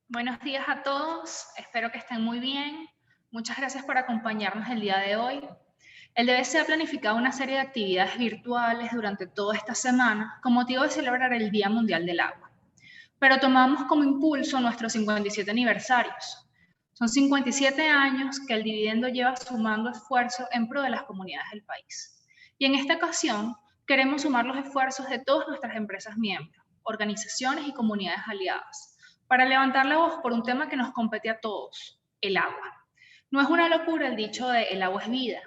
Buenos días a todos, espero que estén muy bien. Muchas gracias por acompañarnos el día de hoy. El DBC ha planificado una serie de actividades virtuales durante toda esta semana con motivo de celebrar el Día Mundial del Agua. Pero tomamos como impulso nuestros 57 aniversarios. Son 57 años que el dividendo lleva sumando esfuerzos en pro de las comunidades del país. Y en esta ocasión queremos sumar los esfuerzos de todas nuestras empresas miembros, organizaciones y comunidades aliadas, para levantar la voz por un tema que nos compete a todos, el agua. No es una locura el dicho de el agua es vida,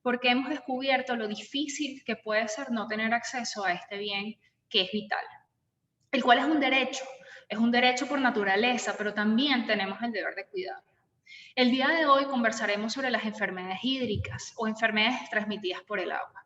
porque hemos descubierto lo difícil que puede ser no tener acceso a este bien que es vital, el cual es un derecho por naturaleza, pero también tenemos el deber de cuidarlo. El día de hoy conversaremos sobre las enfermedades hídricas o enfermedades transmitidas por el agua.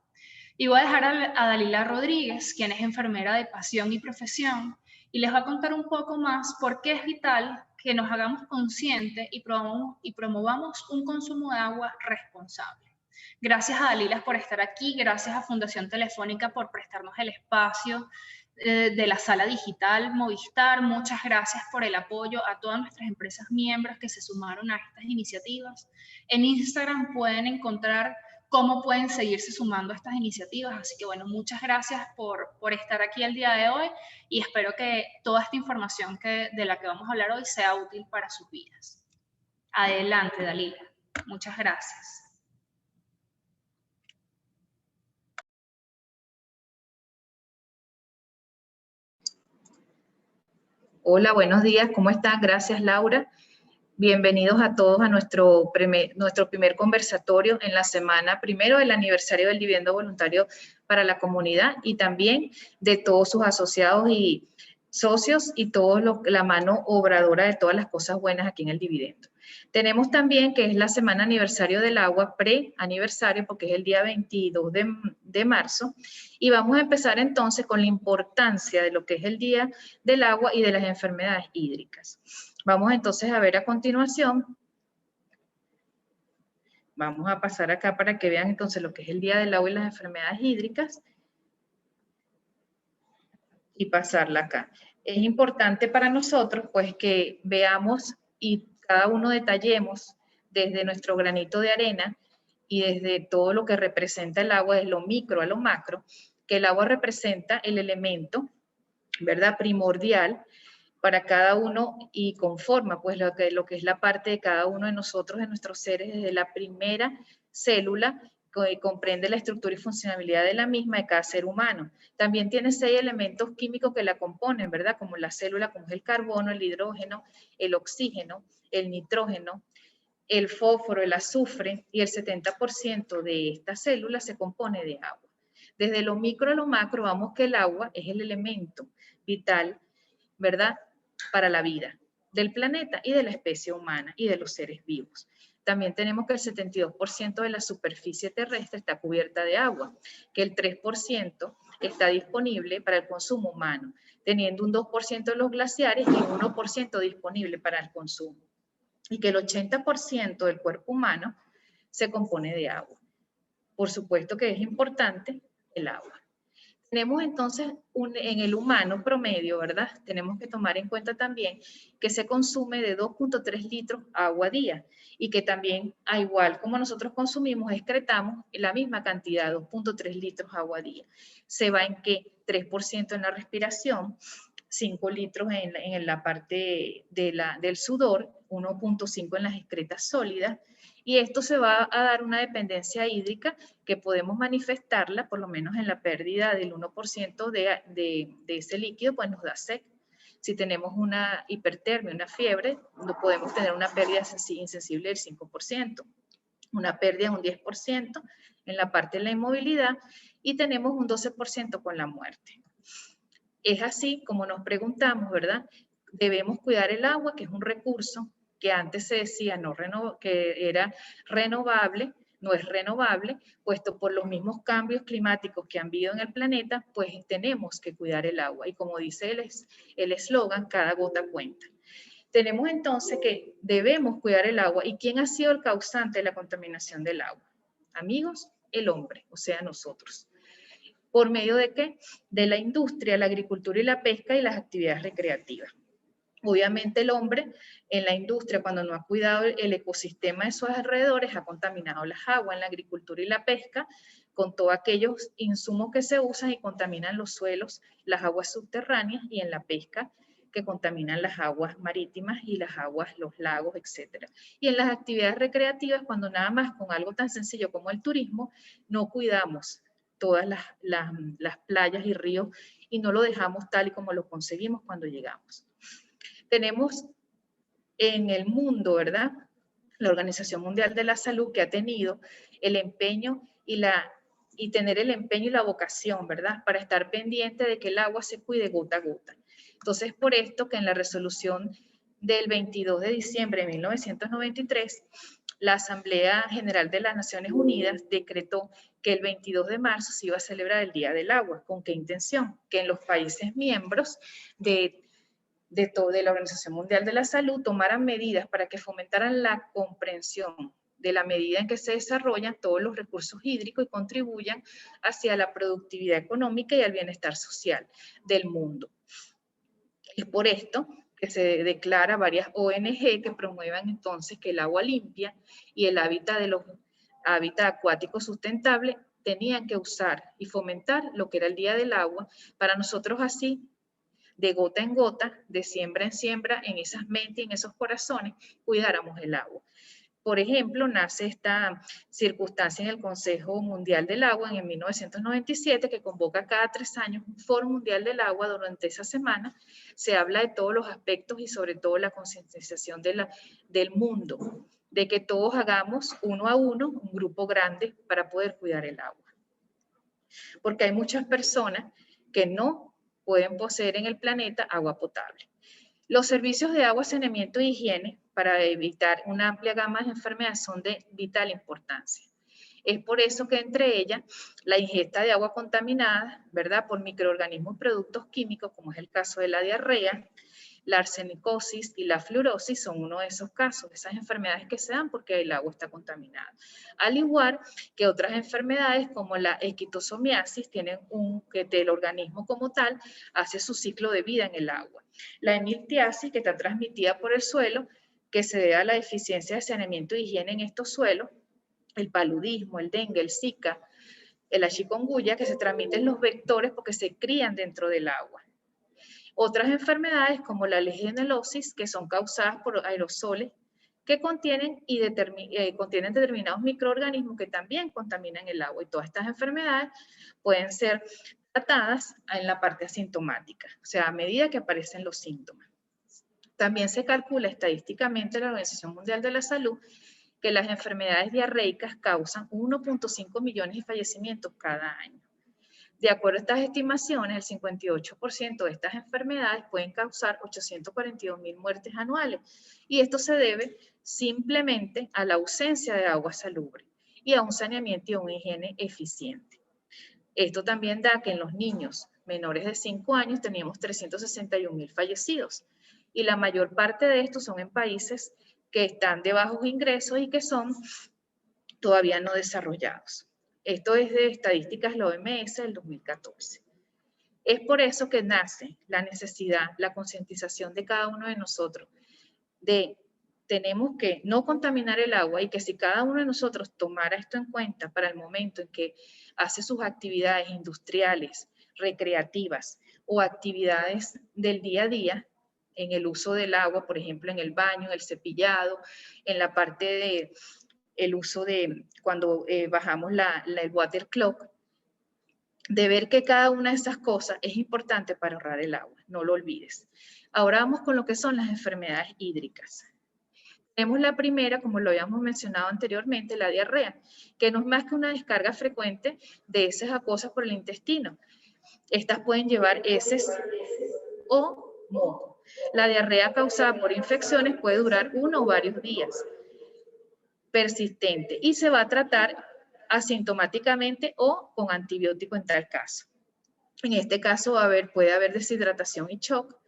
Y voy a dejar a Dalila Rodríguez, quien es enfermera de pasión y profesión, y les va a contar un poco más por qué es vital que nos hagamos conscientes y promovamos un consumo de agua responsable. Gracias a Dalila por estar aquí, gracias a Fundación Telefónica por prestarnos el espacio de la sala digital Movistar. Muchas gracias por el apoyo a todas nuestras empresas miembros que se sumaron a estas iniciativas. En Instagram pueden encontrar cómo pueden seguirse sumando a estas iniciativas. Así que bueno, muchas gracias por estar aquí el día de hoy y espero que toda esta información de la que vamos a hablar hoy sea útil para sus vidas. Adelante, Dalila. Muchas gracias. Hola, buenos días, ¿cómo están? Gracias, Laura. Bienvenidos a todos a nuestro primer conversatorio en la semana primero del aniversario del dividendo voluntario para la comunidad y también de todos sus asociados y socios y la mano obradora de todas las cosas buenas aquí en el dividendo. Tenemos también que es la semana aniversario del agua, pre-aniversario, porque es el día 22 de marzo, y vamos a empezar entonces con la importancia de lo que es el Día del Agua y de las enfermedades hídricas. Vamos entonces a ver a continuación, vamos a pasar acá para que vean entonces lo que es el Día del Agua y las enfermedades hídricas y pasarla acá. Es importante para nosotros pues que veamos y cada uno detallemos desde nuestro granito de arena y desde todo lo que representa el agua, desde lo micro a lo macro, que el agua representa el elemento, ¿verdad?, primordial para cada uno y conforma pues lo que es la parte de cada uno de nosotros, de nuestros seres, desde la primera célula que comprende la estructura y funcionalidad de la misma de cada ser humano. También tiene 6 elementos químicos que la componen, ¿verdad? Como la célula, como es el carbono, el hidrógeno, el oxígeno, el nitrógeno, el fósforo, el azufre, y el 70% de esta célula se compone de agua. Desde lo micro a lo macro vamos que el agua es el elemento vital, ¿verdad?, para la vida del planeta y de la especie humana y de los seres vivos. También tenemos que el 72% de la superficie terrestre está cubierta de agua, que el 3% está disponible para el consumo humano, teniendo un 2% de los glaciares y un 1% disponible para el consumo. Y que el 80% del cuerpo humano se compone de agua. Por supuesto que es importante el agua. Tenemos entonces en el humano promedio, ¿verdad? Tenemos que tomar en cuenta también que se consume de 2.3 litros agua a día y que también, a igual como nosotros consumimos, excretamos la misma cantidad, 2.3 litros agua a día. Se va en que 3% en la respiración, 5 litros en la parte del sudor, 1.5 en las excretas sólidas, y esto se va a dar una dependencia hídrica que podemos manifestarla, por lo menos en la pérdida del 1% de ese líquido, pues nos da sed. Si tenemos una hipertermia, una fiebre, no podemos tener una pérdida insensible del 5%, una pérdida de un 10% en la parte de la inmovilidad y tenemos un 12% con la muerte. Es así como nos preguntamos, ¿verdad? Debemos cuidar el agua, que es un recurso que antes se decía que era renovable, no es renovable, puesto por los mismos cambios climáticos que han habido en el planeta, pues tenemos que cuidar el agua. Y como dice el eslogan, cada gota cuenta. Tenemos entonces que debemos cuidar el agua. ¿Y quién ha sido el causante de la contaminación del agua? Amigos, el hombre, o sea, nosotros. ¿Por medio de qué? De la industria, la agricultura y la pesca y las actividades recreativas. Obviamente el hombre en la industria, cuando no ha cuidado el ecosistema de sus alrededores, ha contaminado las aguas. En la agricultura y la pesca, con todos aquellos insumos que se usan y contaminan los suelos, las aguas subterráneas, y en la pesca, que contaminan las aguas marítimas y las aguas, los lagos, etc. Y en las actividades recreativas, cuando nada más con algo tan sencillo como el turismo, no cuidamos todas las playas y ríos y no lo dejamos tal y como lo conseguimos cuando llegamos. Tenemos en el mundo, ¿verdad?, la Organización Mundial de la Salud, que ha tenido el empeño y tener el empeño y la vocación, ¿verdad?, para estar pendiente de que el agua se cuide gota a gota. Entonces, por esto que en la resolución del 22 de diciembre de 1993, la Asamblea General de las Naciones Unidas decretó que el 22 de marzo se iba a celebrar el Día del Agua. ¿Con qué intención? Que en los países miembros de la Organización Mundial de la Salud tomaran medidas para que fomentaran la comprensión de la medida en que se desarrollan todos los recursos hídricos y contribuyan hacia la productividad económica y al bienestar social del mundo. Es por esto que se declara varias ONG que promuevan entonces que el agua limpia y el hábitat acuático sustentable tenían que usar y fomentar lo que era el Día del Agua, para nosotros así, de gota en gota, de siembra en siembra, en esas mentes y en esos corazones, cuidáramos el agua. Por ejemplo, nace esta circunstancia en el Consejo Mundial del Agua en 1997, que convoca cada 3 años un Foro Mundial del Agua. Durante esa semana se habla de todos los aspectos y sobre todo la concientización del mundo, de que todos hagamos uno a uno, un grupo grande, para poder cuidar el agua. Porque hay muchas personas que no pueden poseer en el planeta agua potable. Los servicios de agua, saneamiento e higiene para evitar una amplia gama de enfermedades son de vital importancia. Es por eso que entre ellas la ingesta de agua contaminada, ¿verdad?, por microorganismos y productos químicos, como es el caso de la diarrea, la arsenicosis y la fluorosis son uno de esos casos, esas enfermedades que se dan porque el agua está contaminada. Al igual que otras enfermedades como la esquistosomiasis, que el organismo como tal hace su ciclo de vida en el agua. La hemiltiasis, que está transmitida por el suelo, que se debe a la deficiencia de saneamiento y higiene en estos suelos, el paludismo, el dengue, el zika, el chikungunya, que se transmiten los vectores porque se crían dentro del agua. Otras enfermedades como la legionelosis, que son causadas por aerosoles que contienen determinados microorganismos que también contaminan el agua. Y todas estas enfermedades pueden ser tratadas en la parte asintomática, o sea, a medida que aparecen los síntomas. También se calcula estadísticamente en la Organización Mundial de la Salud que las enfermedades diarreicas causan 1.5 millones de fallecimientos cada año. De acuerdo a estas estimaciones, el 58% de estas enfermedades pueden causar 842.000 muertes anuales. Y esto se debe simplemente a la ausencia de agua salubre y a un saneamiento y a una higiene eficiente. Esto también da que en los niños menores de 5 años teníamos 361.000 fallecidos. Y la mayor parte de estos son en países que están de bajos ingresos y que son todavía no desarrollados. Esto es de estadísticas de la OMS del 2014. Es por eso que nace la necesidad, la concientización de cada uno de nosotros de tenemos que no contaminar el agua, y que si cada uno de nosotros tomara esto en cuenta para el momento en que hace sus actividades industriales, recreativas o actividades del día a día, en el uso del agua, por ejemplo, en el baño, en el cepillado, en la parte de el uso de cuando bajamos el water clock, de ver que cada una de esas cosas es importante para ahorrar el agua, no lo olvides. Ahora vamos con lo que son las enfermedades hídricas. Tenemos la primera, como lo habíamos mencionado anteriormente, la diarrea, que no es más que una descarga frecuente de heces acuosas por el intestino. Estas pueden llevar heces o moco. La diarrea causada por infecciones puede durar 1 o varios días, persistente, y se va a tratar asintomáticamente o con antibiótico en tal caso. En este caso puede haber deshidratación y shock,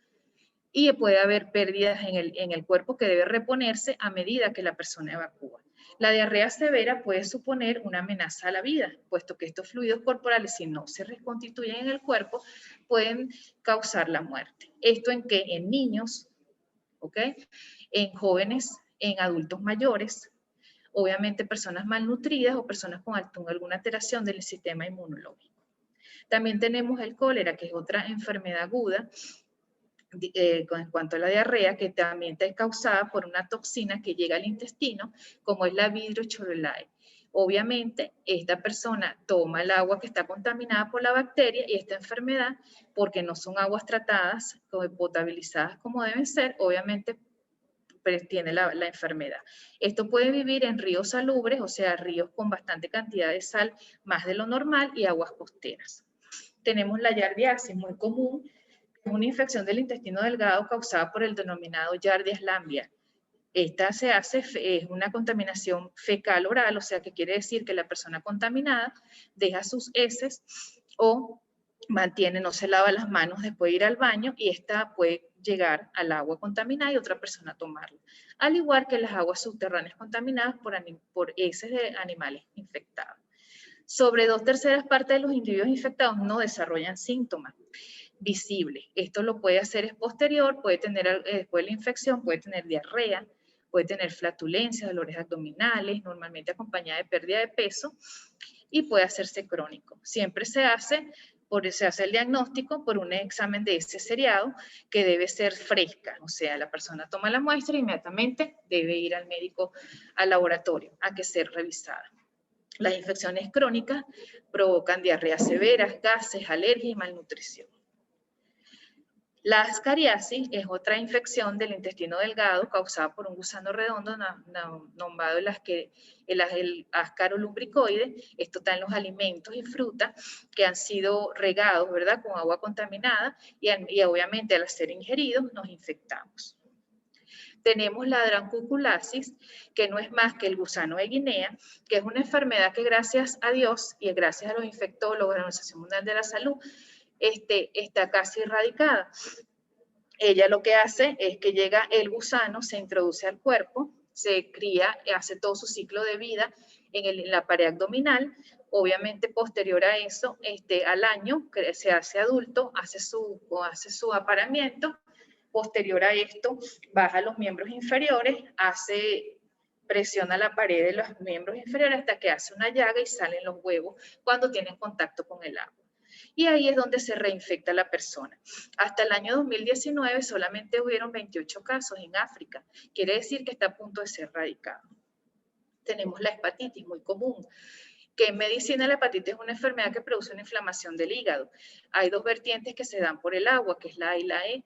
y puede haber pérdidas en el cuerpo que debe reponerse a medida que la persona evacúa. La diarrea severa puede suponer una amenaza a la vida, puesto que estos fluidos corporales, si no se reconstituyen en el cuerpo, pueden causar la muerte. ¿Esto en qué? En niños, ¿ok? En jóvenes, en adultos mayores, obviamente personas malnutridas o personas con alguna alteración del sistema inmunológico. También tenemos el cólera, que es otra enfermedad aguda, en cuanto a la diarrea, que también es causada por una toxina que llega al intestino, como es la Vibrio cholerae. Obviamente, esta persona toma el agua que está contaminada por la bacteria y esta enfermedad, porque no son aguas tratadas, potabilizadas como deben ser, obviamente tiene la enfermedad. Esto puede vivir en ríos salubres, o sea, ríos con bastante cantidad de sal, más de lo normal, y aguas costeras. Tenemos la yardiasis, muy común, es una infección del intestino delgado causada por el denominado Yardias lamblia. Esta es una contaminación fecal oral, o sea que quiere decir que la persona contaminada deja sus heces o no se lava las manos después de ir al baño y esta puede llegar al agua contaminada y otra persona tomarla. Al igual que las aguas subterráneas contaminadas por heces de animales infectados. Sobre 2/3 partes de los individuos infectados no desarrollan síntomas visibles. Esto lo puede hacer posterior, puede tener después de la infección, puede tener diarrea, puede tener flatulencia, dolores abdominales, normalmente acompañada de pérdida de peso, y puede hacerse crónico. Siempre se hace el diagnóstico por un examen de heces seriado que debe ser fresca, o sea, la persona toma la muestra e inmediatamente debe ir al médico, al laboratorio, a que sea revisada. Las infecciones crónicas provocan diarreas severas, gases, alergias y malnutrición. La ascariasis es otra infección del intestino delgado causada por un gusano redondo nombrado el ácaro lumbricoide. Esto está en los alimentos y frutas que han sido regados, ¿verdad?, con agua contaminada y obviamente al ser ingeridos nos infectamos. Tenemos la drancuculasis, que no es más que el gusano de Guinea, que es una enfermedad que gracias a Dios y gracias a los infectólogos de la Organización Mundial de la Salud, está casi erradicada. Ella lo que hace es que llega el gusano, se introduce al cuerpo, se cría, hace todo su ciclo de vida en la pared abdominal. Obviamente, posterior a eso, al año, se hace adulto, hace su apareamiento. Posterior a esto, baja los miembros inferiores, presiona la pared de los miembros inferiores hasta que hace una llaga y salen los huevos cuando tienen contacto con el agua. Y ahí es donde se reinfecta la persona. Hasta el año 2019 solamente hubieron 28 casos en África. Quiere decir que está a punto de ser erradicado. Tenemos la hepatitis, muy común, que en medicina la hepatitis es una enfermedad que produce una inflamación del hígado. Hay dos vertientes que se dan por el agua, que es la A y la E.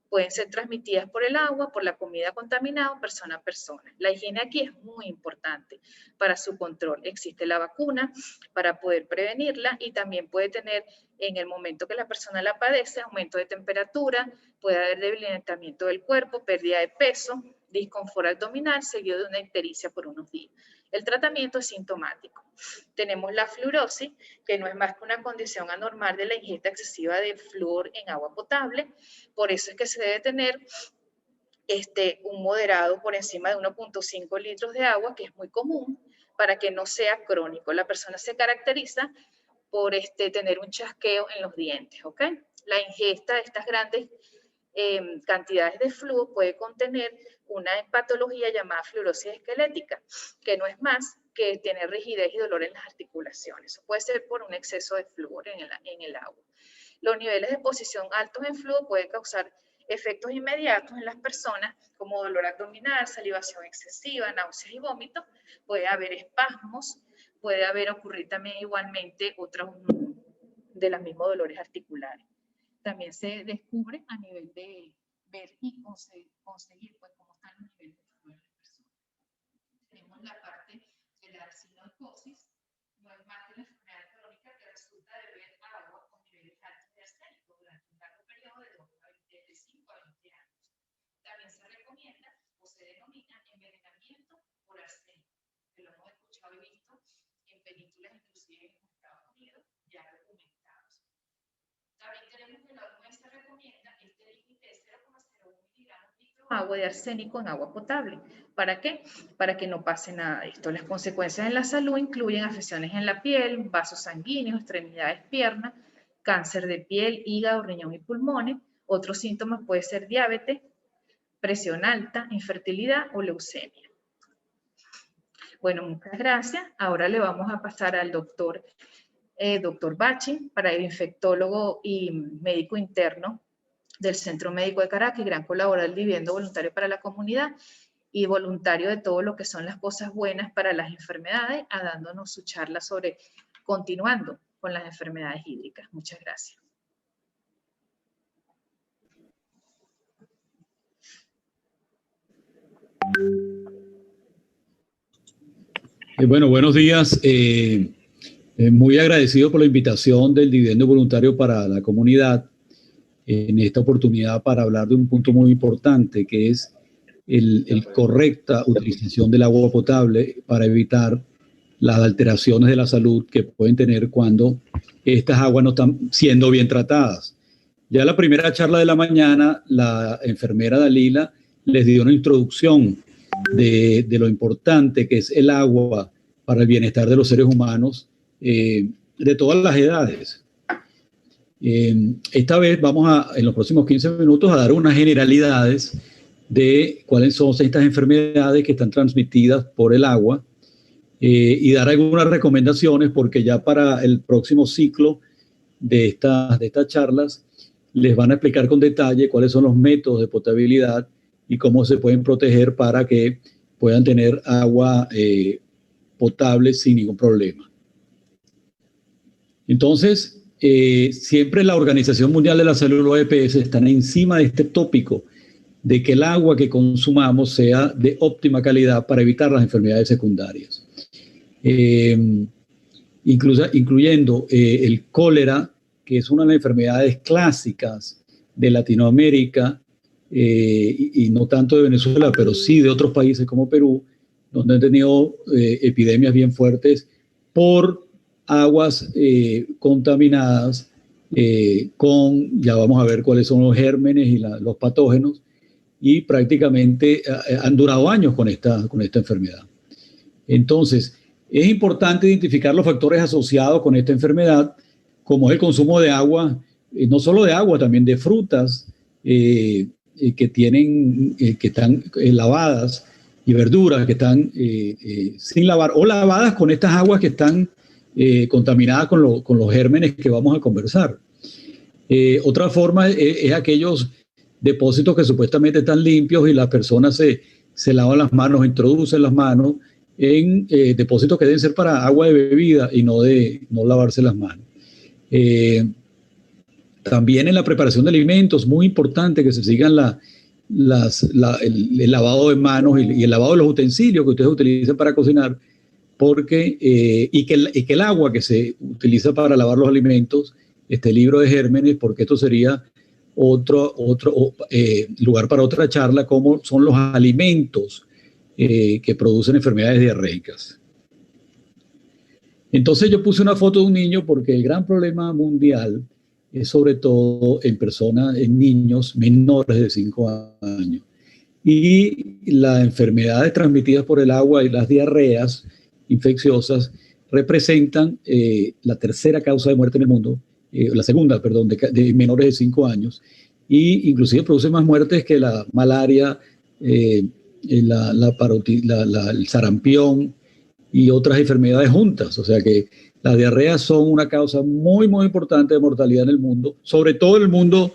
Pueden ser transmitidas por el agua, por la comida contaminada, persona a persona. La higiene aquí es muy importante para su control. Existe la vacuna para poder prevenirla y también puede tener, en el momento que la persona la padece, aumento de temperatura, puede haber debilitamiento del cuerpo, pérdida de peso, disconfort abdominal, seguido de una ictericia por unos días. El tratamiento es sintomático. Tenemos la fluorosis, que no es más que una condición anormal de la ingesta excesiva de flúor en agua potable. Por eso es que se debe tener un moderado por encima de 1.5 litros de agua, que es muy común, para que no sea crónico. La persona se caracteriza por tener un chasqueo en los dientes, ¿ok? La ingesta de estas grandes cantidades de flúor puede contener una patología llamada fluorosis esquelética, que no es más que tener rigidez y dolor en las articulaciones. Eso puede ser por un exceso de flúor en el agua. Los niveles de exposición altos en flúor pueden causar efectos inmediatos en las personas, como dolor abdominal, salivación excesiva, náuseas y vómitos. Puede haber espasmos, puede ocurrir también igualmente otros de los mismos dolores articulares. También se descubre a nivel de ver y conseguir pues, cómo están los niveles de flúor en las personas. Tenemos la parte de la arsinoicosis, no es más que una enfermedad crónica que resulta de beber agua con niveles altos de arsénico durante un largo periodo de 5 a 20 años. También se recomienda o se denomina envenenamiento por arsénico, que lo hemos escuchado y visto en películas, inclusive en Estados Unidos, ya documentados. También tenemos que la OMS recomienda este límite de 0,01 agua de arsénico en agua potable. ¿Para qué? Para que no pase nada de esto. Las consecuencias en la salud incluyen afecciones en la piel, vasos sanguíneos, extremidades, piernas, cáncer de piel, hígado, riñón y pulmones. Otros síntomas pueden ser diabetes, presión alta, infertilidad o leucemia. Bueno, muchas gracias. Ahora le vamos a pasar al doctor Bachi, para el infectólogo y médico interno del Centro Médico de Caracas y gran colaborador viviendo voluntario para la comunidad y voluntario de todo lo que son las cosas buenas para las enfermedades, dándonos su charla sobre continuando con las enfermedades hídricas. Muchas gracias. Bueno, buenos días. Muy agradecido por la invitación del Dividendo Voluntario para la comunidad en esta oportunidad para hablar de un punto muy importante, que es el correcta utilización del agua potable para evitar las alteraciones de la salud que pueden tener cuando estas aguas no están siendo bien tratadas. Ya en la primera charla de la mañana, la enfermera Dalila les dio una introducción de lo importante que es el agua para el bienestar de los seres humanos de todas las edades. Esta vez vamos en los próximos 15 minutos a dar unas generalidades de cuáles son estas enfermedades que están transmitidas por el agua y dar algunas recomendaciones, porque ya para el próximo ciclo de estas charlas les van a explicar con detalle cuáles son los métodos de potabilidad y cómo se pueden proteger para que puedan tener agua potable sin ningún problema. Entonces, siempre la Organización Mundial de la Salud, la OPS, están encima de este tópico de que el agua que consumamos sea de óptima calidad para evitar las enfermedades secundarias, incluyendo el cólera, que es una de las enfermedades clásicas de Latinoamérica, y no tanto de Venezuela, pero sí de otros países como Perú, donde han tenido epidemias bien fuertes por aguas contaminadas ya vamos a ver cuáles son los gérmenes y los patógenos, y prácticamente han durado años con esta enfermedad. Entonces, es importante identificar los factores asociados con esta enfermedad, como es el consumo de agua, no solo de agua, también de frutas que están lavadas, y verduras que están sin lavar, o lavadas con estas aguas que están contaminadas con los gérmenes que vamos a conversar. Otra forma es aquellos depósitos que supuestamente están limpios y las personas se lavan las manos, introducen las manos en depósitos que deben ser para agua de bebida y no lavarse las manos. También en la preparación de alimentos, muy importante que se sigan el lavado de manos y el lavado de los utensilios que ustedes utilizan para cocinar, porque y que el agua que se utiliza para lavar los alimentos esté libre de gérmenes, porque esto sería otro lugar para otra charla, como son los alimentos que producen enfermedades diarreicas. Entonces yo puse una foto de un niño porque el gran problema mundial es sobre todo en niños menores de 5 años. Y las enfermedades transmitidas por el agua y las diarreas infecciosas representan la tercera causa de muerte en el mundo, la segunda, perdón, de menores de 5 años, y inclusive produce más muertes que la malaria, el sarampión y otras enfermedades juntas. O sea que las diarreas son una causa muy, muy importante de mortalidad en el mundo, sobre todo en el mundo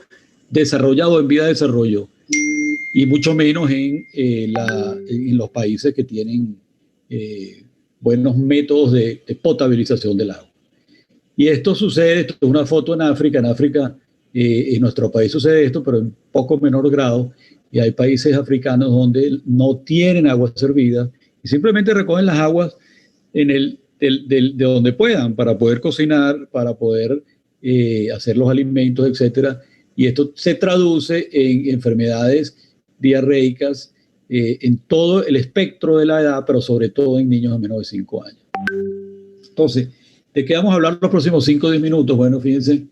desarrollado, en vía de desarrollo, y mucho menos en los países que tienen buenos métodos de potabilización del agua. Y esto es una foto en África. En nuestro país sucede esto, pero en poco menor grado, y hay países africanos donde no tienen agua servida y simplemente recogen las aguas de donde puedan para poder cocinar, para poder hacer los alimentos, etcétera. Y esto se traduce en enfermedades diarreicas en todo el espectro de la edad, pero sobre todo en niños de menos de 5 años. Entonces, ¿de qué vamos a hablar los próximos 5 o 10 minutos? Bueno, fíjense,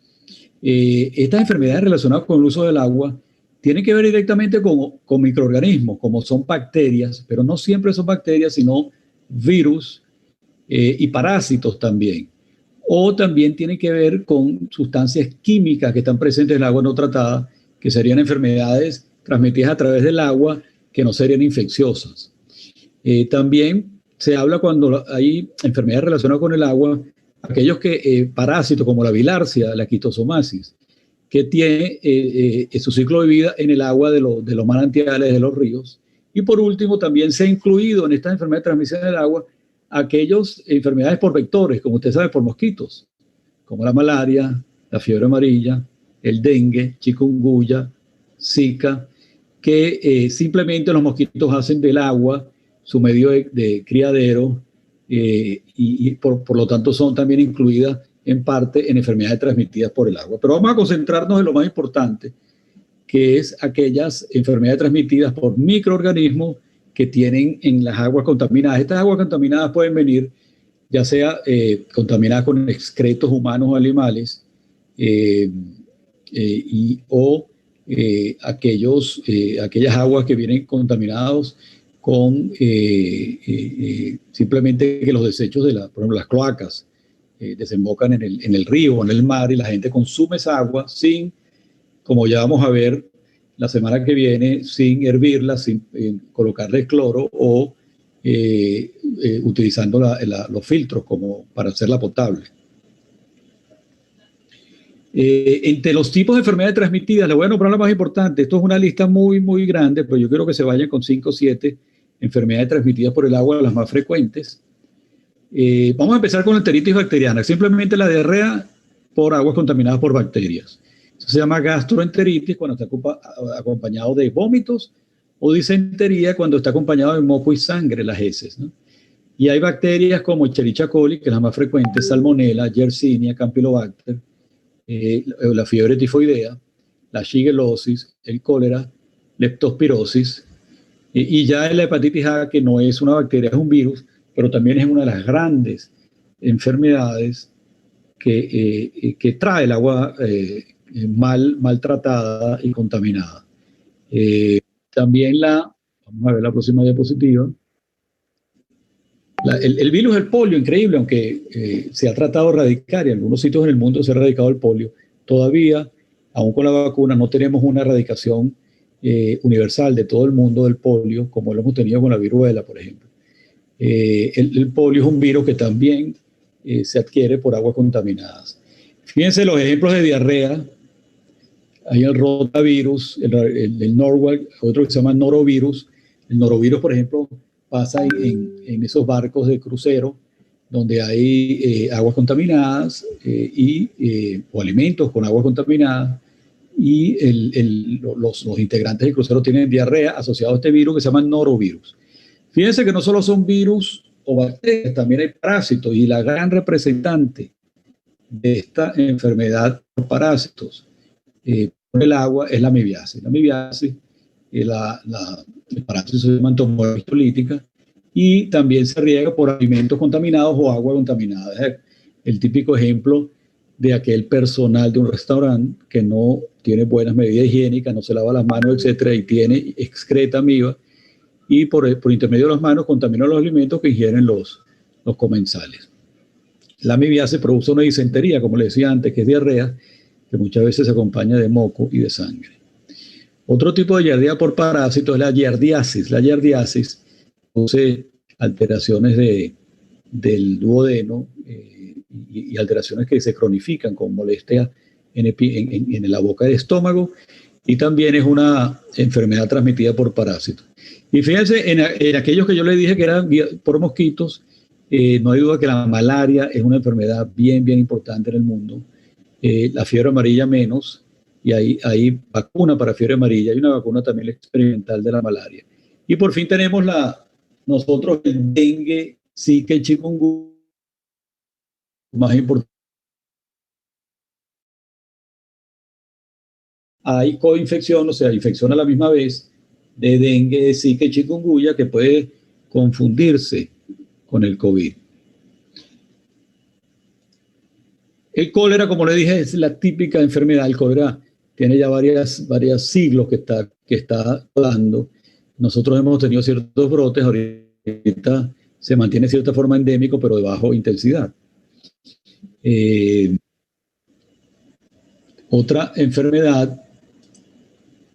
estas enfermedades relacionadas con el uso del agua tiene que ver directamente con microorganismos, como son bacterias, pero no siempre son bacterias, sino virus y parásitos también. O también tiene que ver con sustancias químicas que están presentes en el agua no tratada, que serían enfermedades transmitidas a través del agua que no serían infecciosas. También se habla cuando hay enfermedades relacionadas con el agua, aquellos parásitos como la bilharzia, la quitosomasis, que tiene su ciclo de vida en el agua de los manantiales, de los ríos. Y por último, también se ha incluido en estas enfermedades de transmisión del agua aquellas enfermedades por vectores, como usted sabe, por mosquitos, como la malaria, la fiebre amarilla, el dengue, chikungunya, Zika, que simplemente los mosquitos hacen del agua su medio de criadero y por lo tanto son también incluidas en parte en enfermedades transmitidas por el agua. Pero vamos a concentrarnos en lo más importante, que es aquellas enfermedades transmitidas por microorganismos que tienen en las aguas contaminadas. Estas aguas contaminadas pueden venir ya sea contaminadas con excretos humanos o animales, o aquellas aguas que vienen contaminadas con simplemente que los desechos por ejemplo, las cloacas desembocan en el río o en el mar y la gente consume esa agua sin, como ya vamos a ver la semana que viene, sin hervirla, sin colocarle cloro o utilizando los filtros como para hacerla potable. Entre los tipos de enfermedades transmitidas, les voy a nombrar la más importante. Esto es una lista muy, muy grande, pero yo quiero que se vayan con 5 o 7 enfermedades transmitidas por el agua, las más frecuentes. Vamos a empezar con la enteritis bacteriana, simplemente la diarrea por aguas contaminadas por bacterias. Eso se llama gastroenteritis cuando está acompañado de vómitos, o disentería cuando está acompañado de moco y sangre, las heces, ¿no? Y hay bacterias como Escherichia coli, que es la más frecuente, Salmonella, Yersinia, Campylobacter, la fiebre tifoidea, la shigellosis, el cólera, leptospirosis, y ya la hepatitis A, que no es una bacteria, es un virus, pero también es una de las grandes enfermedades que trae el agua maltratada y contaminada. También vamos a ver la próxima diapositiva. El virus del polio, increíble, aunque se ha tratado de erradicar y en algunos sitios en el mundo se ha erradicado el polio, todavía, aún con la vacuna, no tenemos una erradicación universal de todo el mundo del polio, como lo hemos tenido con la viruela, por ejemplo. El polio es un virus que también se adquiere por aguas contaminadas. Fíjense los ejemplos de diarrea. Hay el rotavirus, el norwalk, otro que se llama norovirus. El norovirus, por ejemplo, pasa en esos barcos de crucero donde hay aguas contaminadas o alimentos con aguas contaminadas, y los integrantes del crucero tienen diarrea asociada a este virus que se llama norovirus. Fíjense que no solo son virus o bacterias, también hay parásitos, y la gran representante de esta enfermedad por parásitos por el agua es la amibiasis. La amibiasis, el parásito se llama entomología histolítica, y también se riega por alimentos contaminados o agua contaminada. Es el típico ejemplo de aquel personal de un restaurante que no tiene buenas medidas higiénicas, no se lava las manos, etcétera, y excreta amiba, y por intermedio de las manos contamina los alimentos que ingieren los comensales. La amibiasis produce una disentería, como les decía antes, que es diarrea, que muchas veces se acompaña de moco y de sangre. Otro tipo de diarrea por parásito es la giardiasis. La giardiasis produce alteraciones del duodeno y alteraciones que se cronifican con molestias en la boca del estómago, y también es una enfermedad transmitida por parásitos. Y fíjense, en aquellos que yo les dije que eran por mosquitos, no hay duda que la malaria es una enfermedad bien, bien importante en el mundo. La fiebre amarilla menos, y hay vacuna para fiebre amarilla, hay una vacuna también experimental de la malaria. Y por fin tenemos nosotros el dengue, zika y chikungunya, más importante. Hay coinfección, o sea, infección a la misma vez de dengue, de zika y chikungunya, que puede confundirse con el COVID. El cólera, como le dije, es la típica enfermedad. El cólera tiene ya varios siglos que está dando. Nosotros hemos tenido ciertos brotes, ahorita se mantiene cierta forma endémico, pero de baja intensidad. Otra enfermedad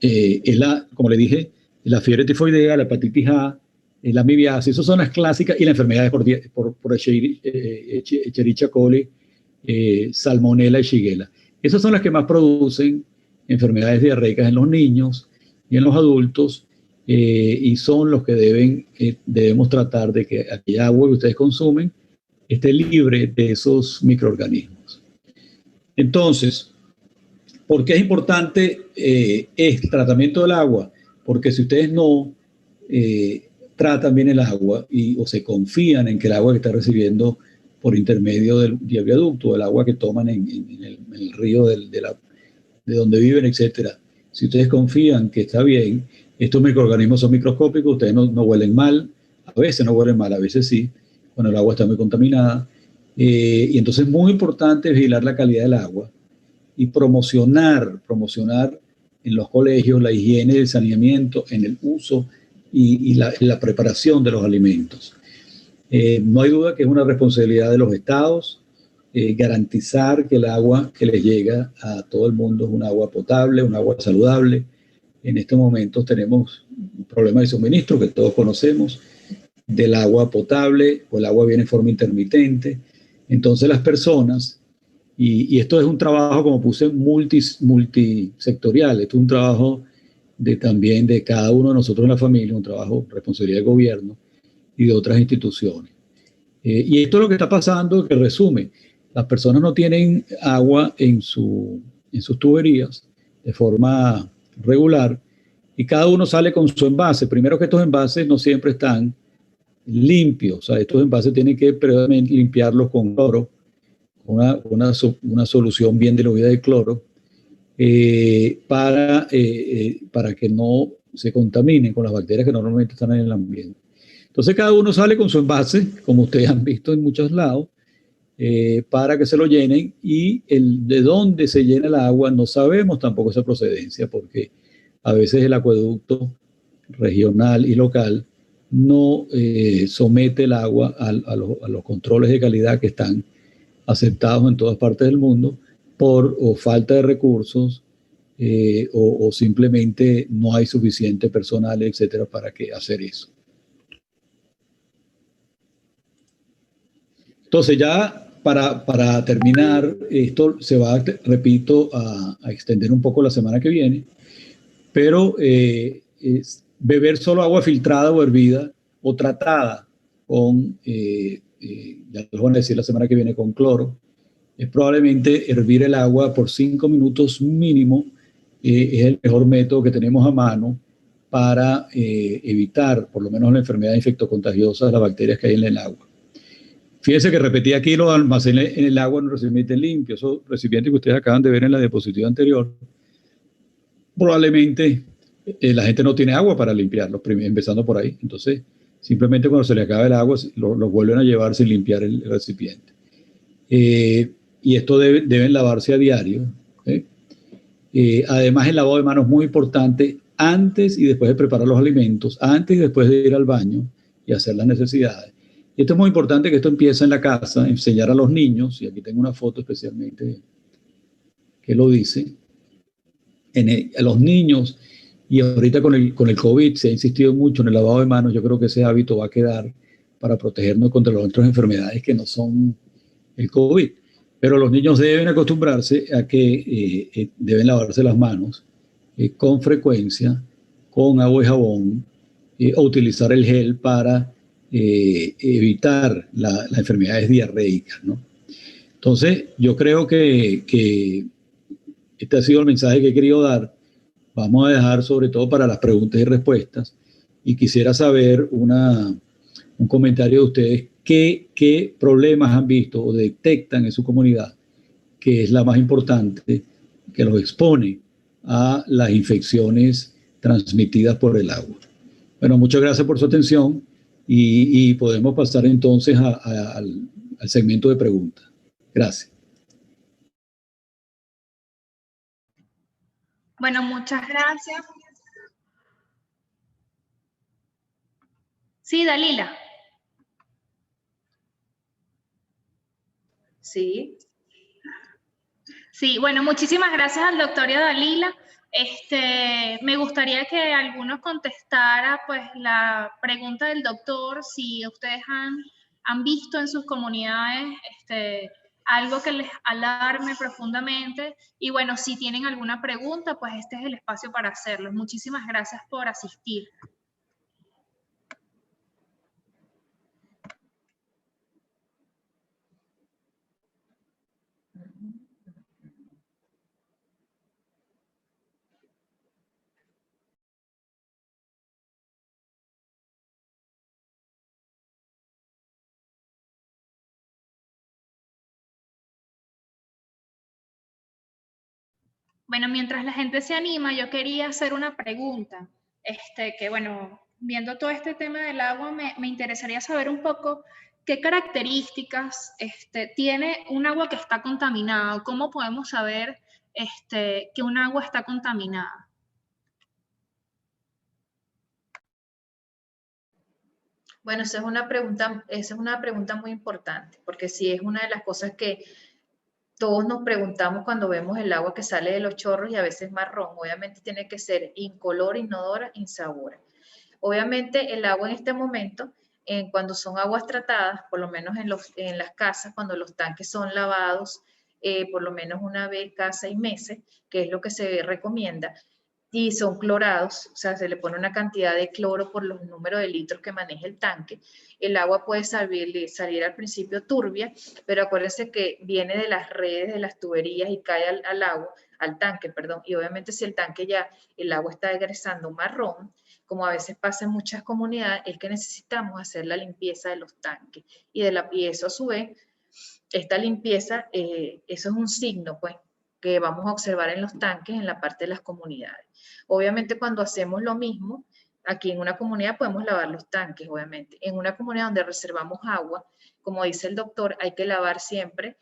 es como le dije, la fiebre tifoidea, la hepatitis A, la amibiasis, esas son las clásicas, y la enfermedad por Escherichia coli, Salmonella y Shigella. Esas son las que más producen enfermedades diarreicas en los niños y en los adultos, y son los que debemos tratar de que aquella agua que ustedes consumen esté libre de esos microorganismos. Entonces, ¿por qué es importante el tratamiento del agua? Porque si ustedes no tratan bien el agua o se confían en que el agua que está recibiendo por intermedio del viaducto, el agua que toman en el río de donde viven, etcétera, si ustedes confían que está bien, estos microorganismos son microscópicos, ustedes no huelen mal, a veces no huelen mal, a veces sí, cuando el agua está muy contaminada. Y entonces es muy importante vigilar la calidad del agua y promocionar en los colegios la higiene y el saneamiento en el uso y la preparación de los alimentos. No hay duda que es una responsabilidad de los estados garantizar que el agua que les llega a todo el mundo es un agua potable, un agua saludable. En estos momentos tenemos un problema de suministro que todos conocemos del agua potable, o el agua viene en forma intermitente. Entonces las personas, y esto es un trabajo, como puse, multisectorial, esto es un trabajo también de cada uno de nosotros en la familia, un trabajo de responsabilidad del gobierno y de otras instituciones. Y esto es lo que está pasando, que resume, las personas no tienen agua en sus tuberías de forma regular y cada uno sale con su envase. Primero que estos envases no siempre están limpios, o sea, estos envases tienen que previamente limpiarlos con cloro, una solución bien diluida de cloro, para que no se contaminen con las bacterias que normalmente están en el ambiente. Entonces cada uno sale con su envase, como ustedes han visto en muchos lados, para que se lo llenen, y de dónde se llena el agua no sabemos tampoco esa procedencia, porque a veces el acueducto regional y local no somete el agua a los controles de calidad que están aceptados en todas partes del mundo por falta de recursos, o simplemente no hay suficiente personal, etcétera, para hacer eso. Entonces ya para terminar, esto se va, repito, a extender un poco la semana que viene, pero beber solo agua filtrada o hervida o tratada con, ya les voy a decir la semana que viene, con cloro, es probablemente hervir el agua por 5 minutos mínimo, es el mejor método que tenemos a mano para evitar por lo menos la enfermedad infectocontagiosa de las bacterias que hay en el agua. Fíjense que repetí aquí lo almacené en el agua en un recipiente limpio. Esos recipientes que ustedes acaban de ver en la diapositiva anterior, probablemente la gente no tiene agua para limpiarlos, empezando por ahí. Entonces, simplemente cuando se le acaba el agua, lo vuelven a llevar sin limpiar el recipiente. Y esto deben lavarse a diario. Además, el lavado de manos es muy importante antes y después de preparar los alimentos, antes y después de ir al baño y hacer las necesidades. Esto es muy importante, que esto empiece en la casa, enseñar a los niños, y aquí tengo una foto especialmente que lo dice, a los niños, y ahorita con el COVID se ha insistido mucho en el lavado de manos. Yo creo que ese hábito va a quedar para protegernos contra las otras enfermedades que no son el COVID. Pero los niños deben acostumbrarse a que deben lavarse las manos con frecuencia, con agua y jabón, o utilizar el gel para evitar las enfermedades diarreicas, ¿no? Entonces, yo creo que este ha sido el mensaje que he querido dar. Vamos a dejar sobre todo para las preguntas y respuestas, y quisiera saber un comentario de ustedes. ¿Qué problemas han visto o detectan en su comunidad, que es la más importante, que los expone a las infecciones transmitidas por el agua? Bueno, muchas gracias por su atención, y podemos pasar entonces al segmento de preguntas. Gracias. Bueno, muchas gracias. Sí, Dalila. Sí. Sí, bueno, muchísimas gracias al doctor y a Dalila. Me gustaría que alguno contestara pues la pregunta del doctor, si ustedes han visto en sus comunidades algo que les alarme profundamente, y bueno, si tienen alguna pregunta, pues este es el espacio para hacerlo. Muchísimas gracias por asistir. Bueno, mientras la gente se anima, yo quería hacer una pregunta. Que bueno, viendo todo este tema del agua, me interesaría saber un poco qué características tiene un agua que está contaminada. ¿Cómo podemos saber que un agua está contaminada? Bueno, esa es una pregunta muy importante, porque sí es una de las cosas que todos nos preguntamos cuando vemos el agua que sale de los chorros y a veces marrón. Obviamente tiene que ser incolora, inodora, insabora. Obviamente el agua en este momento, cuando son aguas tratadas, por lo menos en las casas, cuando los tanques son lavados, por lo menos una vez cada 6 meses, que es lo que se recomienda, y son clorados, o sea, se le pone una cantidad de cloro por los números de litros que maneja el tanque. El agua puede salir al principio turbia, pero acuérdense que viene de las redes, de las tuberías y cae al agua, al tanque, perdón. Y obviamente si el tanque ya, el agua está egresando marrón, como a veces pasa en muchas comunidades, es que necesitamos hacer la limpieza de los tanques. Y eso a su vez, esta limpieza, eso es un signo, pues, que vamos a observar en los tanques en la parte de las comunidades. Obviamente cuando hacemos lo mismo, aquí en una comunidad podemos lavar los tanques, obviamente. En una comunidad donde reservamos agua, como dice el doctor, hay que lavar siempre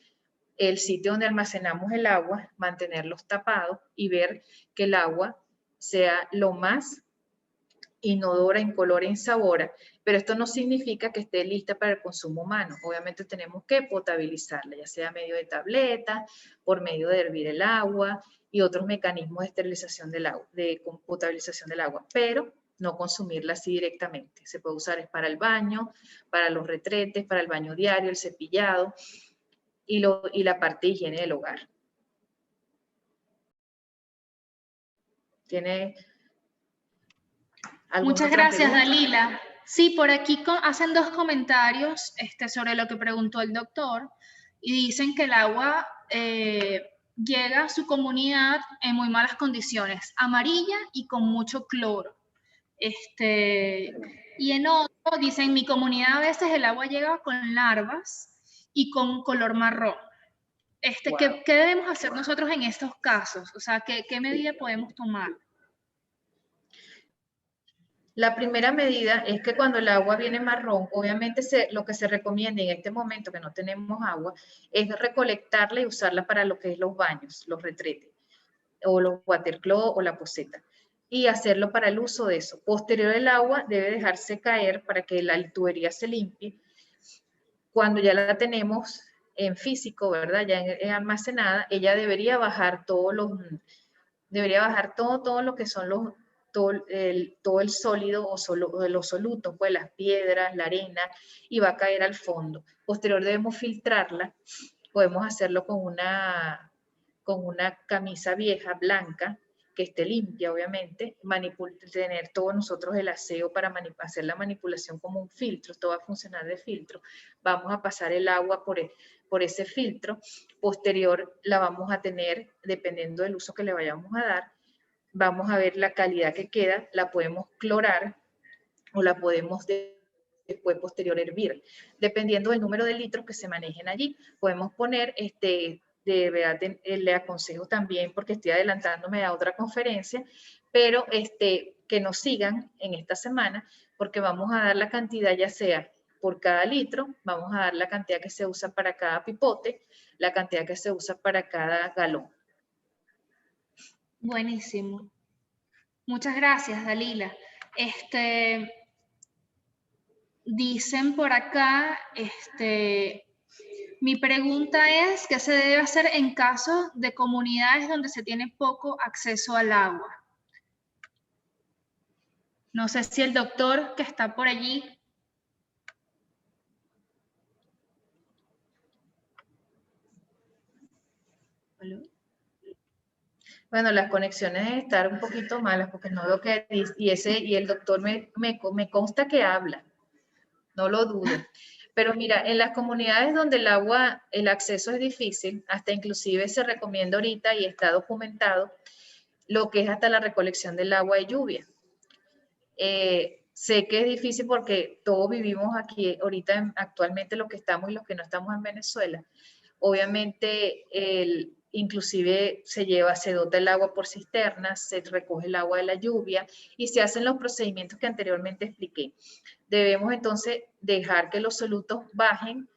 el sitio donde almacenamos el agua, mantenerlos tapados y ver que el agua sea lo más inodora, incolora, insabora, pero esto no significa que esté lista para el consumo humano. Obviamente tenemos que potabilizarla, ya sea medio de tableta, por medio de hervir el agua y otros mecanismos de esterilización del agua, de potabilización del agua, pero no consumirla así directamente. Se puede usar para el baño, para los retretes, para el baño diario, el cepillado y la parte de higiene del hogar. ¿Tiene Muchas gracias, Dalila. Sí, por aquí hacen dos comentarios sobre lo que preguntó el doctor y dicen que el agua llega a su comunidad en muy malas condiciones, amarilla y con mucho cloro. Y en otro dicen, en mi comunidad a veces el agua llega con larvas y con color marrón. Wow. ¿Qué debemos hacer nosotros en estos casos? O sea, ¿qué medida podemos tomar? La primera medida es que cuando el agua viene marrón, obviamente lo que se recomienda en este momento que no tenemos agua es recolectarla y usarla para lo que es los baños, los retretes, o los watercloak o la poseta, y hacerlo para el uso de eso. Posterior el agua debe dejarse caer para que la tubería se limpie. Cuando ya la tenemos en físico, ¿verdad? Ya almacenada, ella debería bajar todo lo que son todo el sólido o los solutos, pues las piedras, la arena, y va a caer al fondo. Posterior debemos filtrarla, podemos hacerlo con una camisa vieja, blanca, que esté limpia, obviamente, tener todos nosotros el aseo para hacer la manipulación como un filtro, esto va a funcionar de filtro. Vamos a pasar el agua por ese filtro, posterior la vamos a tener, dependiendo del uso que le vayamos a dar, vamos a ver la calidad que queda, la podemos clorar o la podemos después posterior hervir. Dependiendo del número de litros que se manejen allí, podemos poner, de verdad le aconsejo también, porque estoy adelantándome a otra conferencia, pero que nos sigan en esta semana, porque vamos a dar la cantidad, ya sea por cada litro, vamos a dar la cantidad que se usa para cada pipote, la cantidad que se usa para cada galón. Buenísimo. Muchas gracias, Dalila. Dicen por acá, mi pregunta es, ¿qué se debe hacer en caso de comunidades donde se tiene poco acceso al agua? No sé si el doctor que está por allí. ¿Aló? Bueno, las conexiones deben estar un poquito malas porque no lo que dice, y el doctor me consta que habla, no lo dudo. Pero mira, en las comunidades donde el agua, el acceso es difícil, hasta inclusive se recomienda ahorita y está documentado lo que es hasta la recolección del agua de lluvia. Sé que es difícil porque todos vivimos aquí ahorita, actualmente los que estamos y los que no estamos en Venezuela. Obviamente, inclusive se dota el agua por cisternas, se recoge el agua de la lluvia y se hacen los procedimientos que anteriormente expliqué. Debemos entonces dejar que los solutos bajen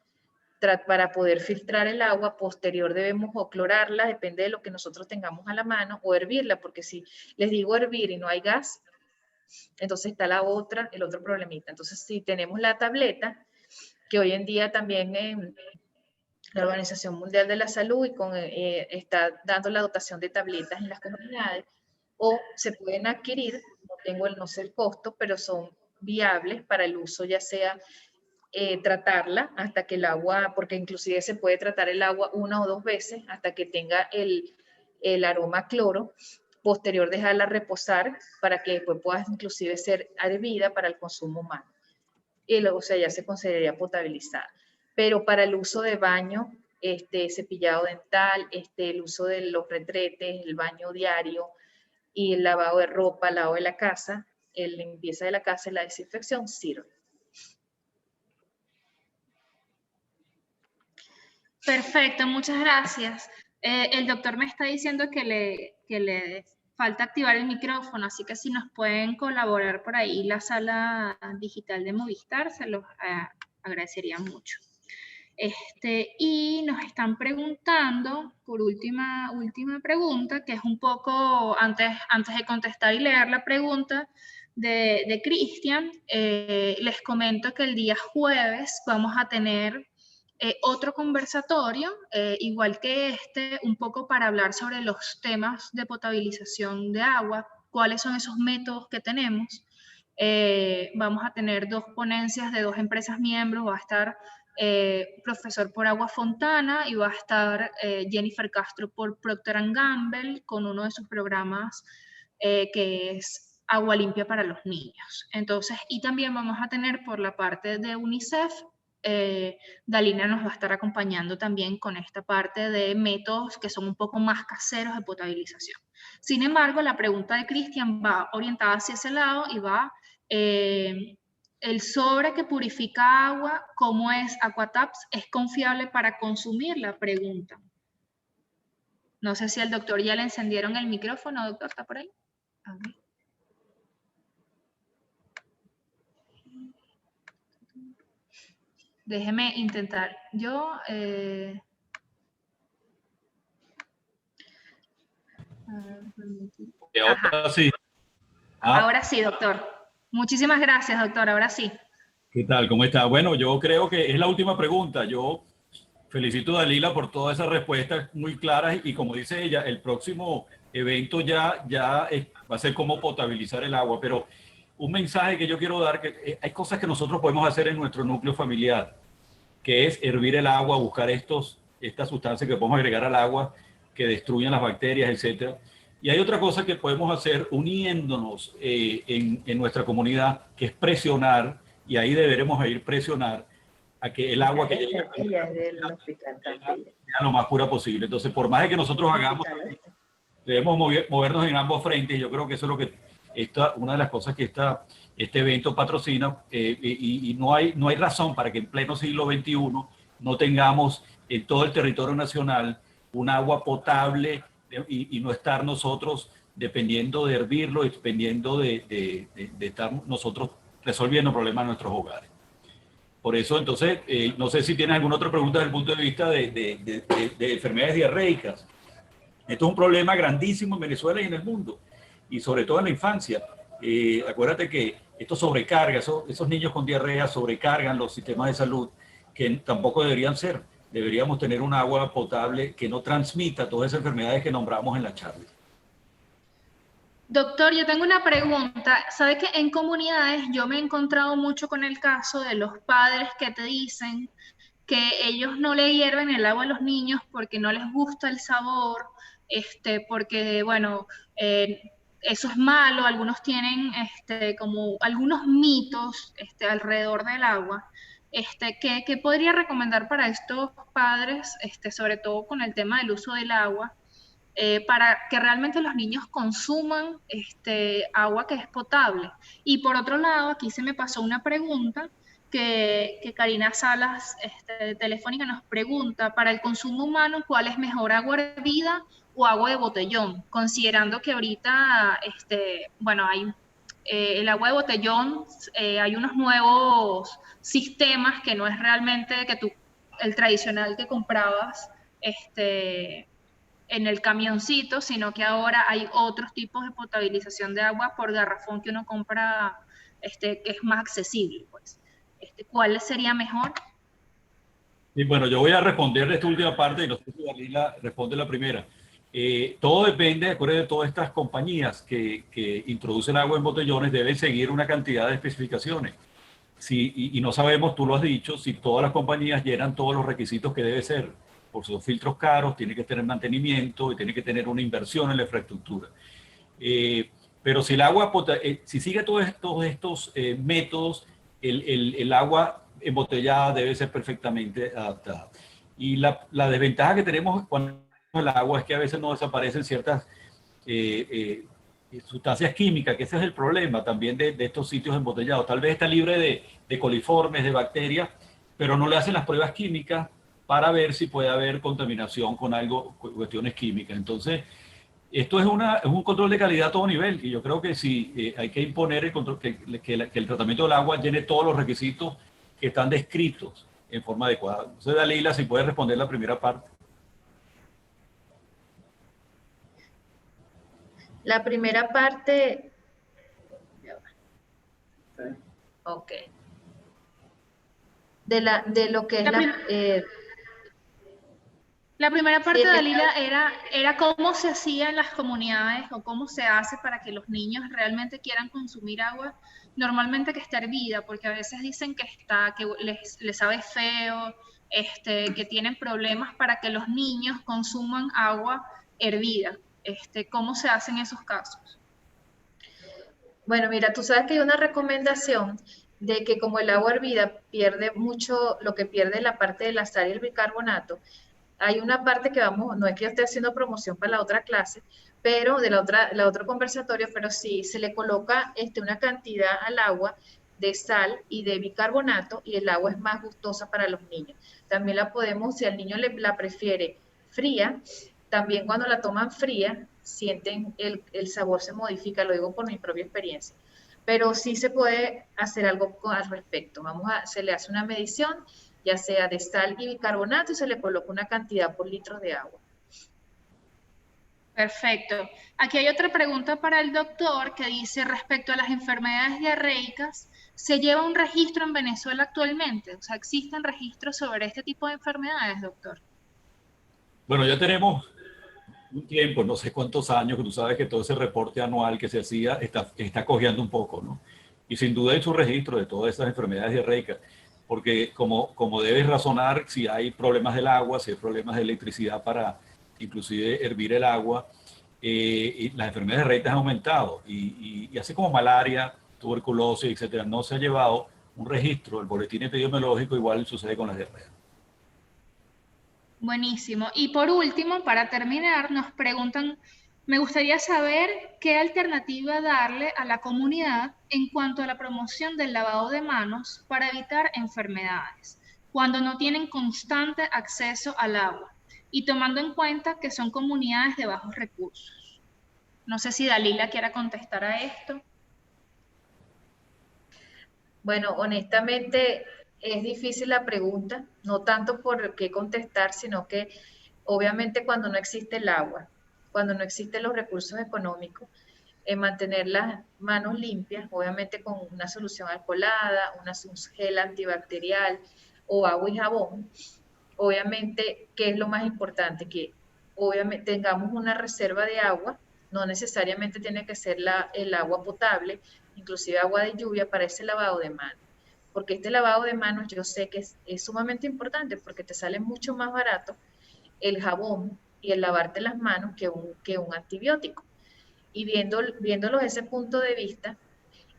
para poder filtrar el agua. Posterior debemos o clorarla, depende de lo que nosotros tengamos a la mano, o hervirla, porque si les digo hervir y no hay gas, entonces está el otro problemita. Entonces, si tenemos la tableta, que hoy en día también la Organización Mundial de la Salud está dando la dotación de tabletas en las comunidades, o se pueden adquirir, no sé el costo, pero son viables para el uso, ya sea tratarla hasta que el agua, porque inclusive se puede tratar el agua 1 o 2 veces hasta que tenga el aroma cloro. Posterior dejarla reposar para que después pueda inclusive ser hervida para el consumo humano. Y luego, o sea, ya se consideraría potabilizada. Pero para el uso de baño, cepillado dental, el uso de los retretes, el baño diario y el lavado de ropa, lavado de la casa, la limpieza de la casa y la desinfección sirve. Perfecto, muchas gracias. El doctor me está diciendo que le falta activar el micrófono, así que si nos pueden colaborar por ahí la sala digital de Movistar, se los agradecería mucho. Y nos están preguntando, por última pregunta, que es un poco, antes de contestar y leer la pregunta de Cristian, les comento que el día jueves vamos a tener otro conversatorio, igual que un poco para hablar sobre los temas de potabilización de agua, cuáles son esos métodos que tenemos. Vamos a tener 2 ponencias de 2 empresas miembros, va a estar profesor por Agua Fontana y va a estar Jennifer Castro por Procter & Gamble con uno de sus programas que es Agua Limpia para los Niños. Entonces, y también vamos a tener por la parte de UNICEF, Dalila nos va a estar acompañando también con esta parte de métodos que son un poco más caseros de potabilización. Sin embargo, la pregunta de Cristian va orientada hacia ese lado y va el sobre que purifica agua, ¿cómo es Aquataps? ¿Es confiable para consumir? La pregunta. No sé si al doctor ya le encendieron el micrófono. Doctor, ¿está por ahí? A ver. Déjeme intentar. Yo... ahora sí. Ahora sí, doctor. Muchísimas gracias, doctor. Ahora sí. ¿Qué tal? ¿Cómo está? Bueno, yo creo que es la última pregunta. Yo felicito a Dalila por todas esas respuestas muy claras y como dice ella, el próximo evento ya va a ser cómo potabilizar el agua, pero un mensaje que yo quiero dar, que hay cosas que nosotros podemos hacer en nuestro núcleo familiar, que es hervir el agua, buscar estas sustancias que podemos agregar al agua que destruyen las bacterias, etcétera. Y hay otra cosa que podemos hacer uniéndonos en nuestra comunidad, que es presionar, y ahí deberemos ir presionar a que el agua que llegue sea lo más pura posible. Entonces, por más de que nosotros hagamos, debemos movernos en ambos frentes. Yo creo que eso es lo que una de las cosas que este evento patrocina, y no hay razón para que en pleno siglo XXI no tengamos en todo el territorio nacional un agua potable y no estar nosotros dependiendo de hervirlo y dependiendo de estar nosotros resolviendo problemas en nuestros hogares. Por eso, entonces, no sé si tienes alguna otra pregunta desde el punto de vista de enfermedades diarreicas. Esto es un problema grandísimo en Venezuela y en el mundo, y sobre todo en la infancia. Acuérdate que esto sobrecarga, esos niños con diarrea sobrecargan los sistemas de salud, que tampoco deberían ser. Deberíamos tener un agua potable que no transmita todas esas enfermedades que nombramos en la charla. Doctor, yo tengo una pregunta. ¿Sabe que en comunidades yo me he encontrado mucho con el caso de los padres que te dicen que ellos no le hierven el agua a los niños porque no les gusta el sabor, porque, bueno, eso es malo? Algunos tienen como algunos mitos alrededor del agua. ¿Qué podría recomendar para estos padres, sobre todo con el tema del uso del agua? Para que realmente los niños consuman agua que es potable. Y por otro lado, aquí se me pasó una pregunta que Karina Salas, telefónica, nos pregunta: para el consumo humano, ¿cuál es mejor, agua hervida o agua de botellón? Considerando que ahorita, bueno, hay el agua de botellón, hay unos nuevos sistemas que no es realmente el tradicional que comprabas, en el camioncito, sino que ahora hay otros tipos de potabilización de agua por garrafón que uno compra, que es más accesible, pues. ¿Cuál sería mejor? Y bueno, yo voy a responder esta última parte y no sé si Dalila responde la primera. Todo depende, acuérdense, de todas estas compañías que introducen agua en botellones deben seguir una cantidad de especificaciones. Y no sabemos, tú lo has dicho, si todas las compañías llenan todos los requisitos que debe ser. Por sus filtros caros, tiene que tener mantenimiento y tiene que tener una inversión en la infraestructura. Pero si el agua, si sigue todos estos métodos, el agua embotellada debe ser perfectamente adaptada. Y la desventaja que tenemos cuando el agua es que a veces no desaparecen ciertas sustancias químicas, que ese es el problema también de estos sitios embotellados. Tal vez está libre de coliformes, de bacterias, pero no le hacen las pruebas químicas para ver si puede haber contaminación con algo, cuestiones químicas. Entonces, esto es un control de calidad a todo nivel, y yo creo que sí, hay que imponer el control, que el tratamiento del agua llene todos los requisitos que están descritos en forma adecuada. Entonces, Dalila, si puedes responder la primera parte. La primera parte... Ok. De lo que es la primera parte, Dalila, era cómo se hacía en las comunidades o cómo se hace para que los niños realmente quieran consumir agua, normalmente que está hervida, porque a veces dicen que les sabe feo, que tienen problemas para que los niños consuman agua hervida. ¿Cómo se hace en esos casos? Bueno, mira, tú sabes que hay una recomendación de que como el agua hervida pierde mucho, lo que pierde la parte de la sal y el bicarbonato, hay una parte que vamos, no es que yo esté haciendo promoción para la otra clase, pero de la otra conversatorio, pero sí se le coloca una cantidad al agua de sal y de bicarbonato y el agua es más gustosa para los niños. También la podemos, si al niño la prefiere fría, también cuando la toman fría, sienten el sabor se modifica, lo digo por mi propia experiencia. Pero sí se puede hacer algo al respecto. Se le hace una medición, ya sea de sal y bicarbonato, y se le coloca una cantidad por litro de agua. Perfecto. Aquí hay otra pregunta para el doctor que dice: respecto a las enfermedades diarreicas, ¿se lleva un registro en Venezuela actualmente? O sea, ¿existen registros sobre este tipo de enfermedades, doctor? Bueno, ya tenemos un tiempo, no sé cuántos años, que tú sabes que todo ese reporte anual que se hacía está cojeando un poco, ¿no? Y sin duda hay su registro de todas esas enfermedades diarreicas, porque como debes razonar, si hay problemas del agua, si hay problemas de electricidad para inclusive hervir el agua, y las enfermedades diarreicas han aumentado, y así como malaria, tuberculosis, etcétera, no se ha llevado un registro, el boletín epidemiológico, igual sucede con las diarreas. Buenísimo. Y por último, para terminar, nos preguntan: me gustaría saber qué alternativa darle a la comunidad en cuanto a la promoción del lavado de manos para evitar enfermedades, cuando no tienen constante acceso al agua, y tomando en cuenta que son comunidades de bajos recursos. No sé si Dalila quiera contestar a esto. Bueno, honestamente es difícil la pregunta, no tanto por qué contestar, sino que obviamente cuando no existe el agua cuando no existen los recursos económicos, mantener las manos limpias, obviamente con una solución alcoholada, un gel antibacterial o agua y jabón. Obviamente, ¿qué es lo más importante? Que obviamente tengamos una reserva de agua, no necesariamente tiene que ser el agua potable, inclusive agua de lluvia para ese lavado de manos. Porque este lavado de manos yo sé que es sumamente importante porque te sale mucho más barato el jabón y el lavarte las manos que un antibiótico. Y viéndolo desde ese punto de vista,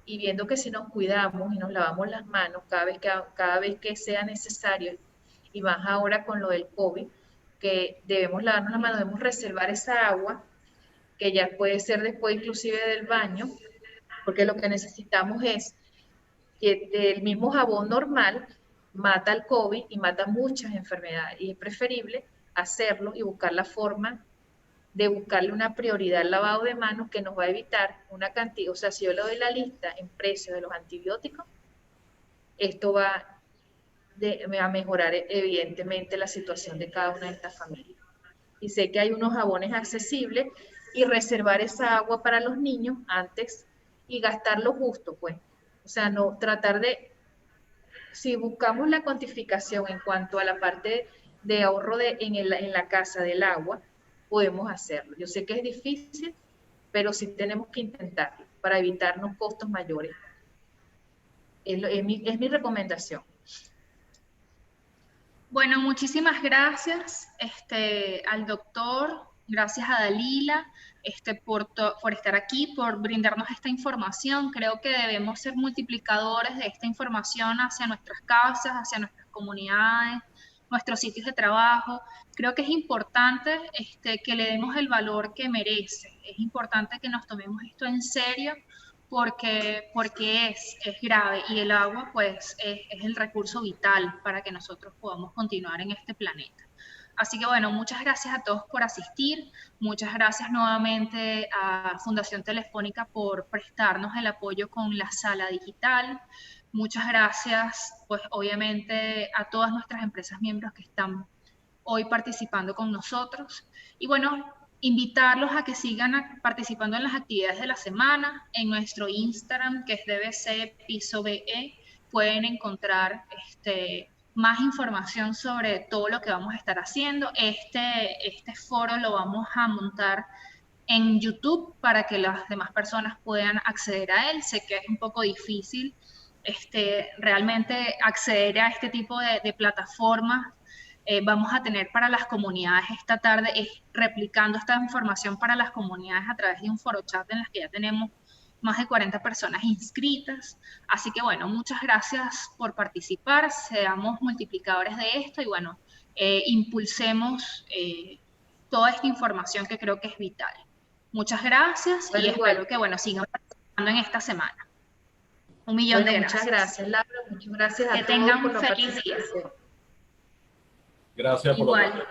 y viendo que si nos cuidamos y nos lavamos las manos cada vez que sea necesario, y más ahora con lo del COVID, que debemos lavarnos las manos, debemos reservar esa agua, que ya puede ser después inclusive del baño, porque lo que necesitamos es que el mismo jabón normal mata el COVID y mata muchas enfermedades, y es preferible hacerlo y buscar la forma de buscarle una prioridad al lavado de manos que nos va a evitar una cantidad, o sea, si yo le doy la lista en precios de los antibióticos, esto va a mejorar evidentemente la situación de cada una de estas familias. Y sé que hay unos jabones accesibles y reservar esa agua para los niños antes y gastarlo justo, pues. O sea, no tratar de, si buscamos la cuantificación en cuanto a la parte de ahorro en la casa del agua, podemos hacerlo. Yo sé que es difícil, pero sí tenemos que intentarlo para evitarnos costos mayores. Es mi recomendación. Bueno, muchísimas gracias al doctor, gracias a Dalila por estar aquí, por brindarnos esta información. Creo que debemos ser multiplicadores de esta información hacia nuestras casas, hacia nuestras comunidades, nuestros sitios de trabajo. Creo que es importante que le demos el valor que merece. Es importante que nos tomemos esto en serio porque es grave y el agua pues es el recurso vital para que nosotros podamos continuar en este planeta. Así que bueno, muchas gracias a todos por asistir, muchas gracias nuevamente a Fundación Telefónica por prestarnos el apoyo con la sala digital, muchas gracias pues obviamente a todas nuestras empresas miembros que están hoy participando con nosotros y bueno, invitarlos a que sigan participando en las actividades de la semana. En nuestro Instagram, que es DBC Piso BE, pueden encontrar más información sobre todo lo que vamos a estar haciendo. Este foro lo vamos a montar en YouTube para que las demás personas puedan acceder a él. Sé que es un poco difícil realmente acceder a este tipo de plataformas. Vamos a tener para las comunidades esta tarde, replicando esta información para las comunidades a través de un foro chat en las que ya tenemos más de 40 personas inscritas. Así que bueno, muchas gracias por participar, seamos multiplicadores de esto y bueno, impulsemos toda esta información que creo que es vital. Muchas gracias y espero que bueno, sigan participando en esta semana. Un millón de gracias. Muchas gracias, Laura, muchas gracias a todos que tengan por un la feliz día. participación. Gracias por Igual.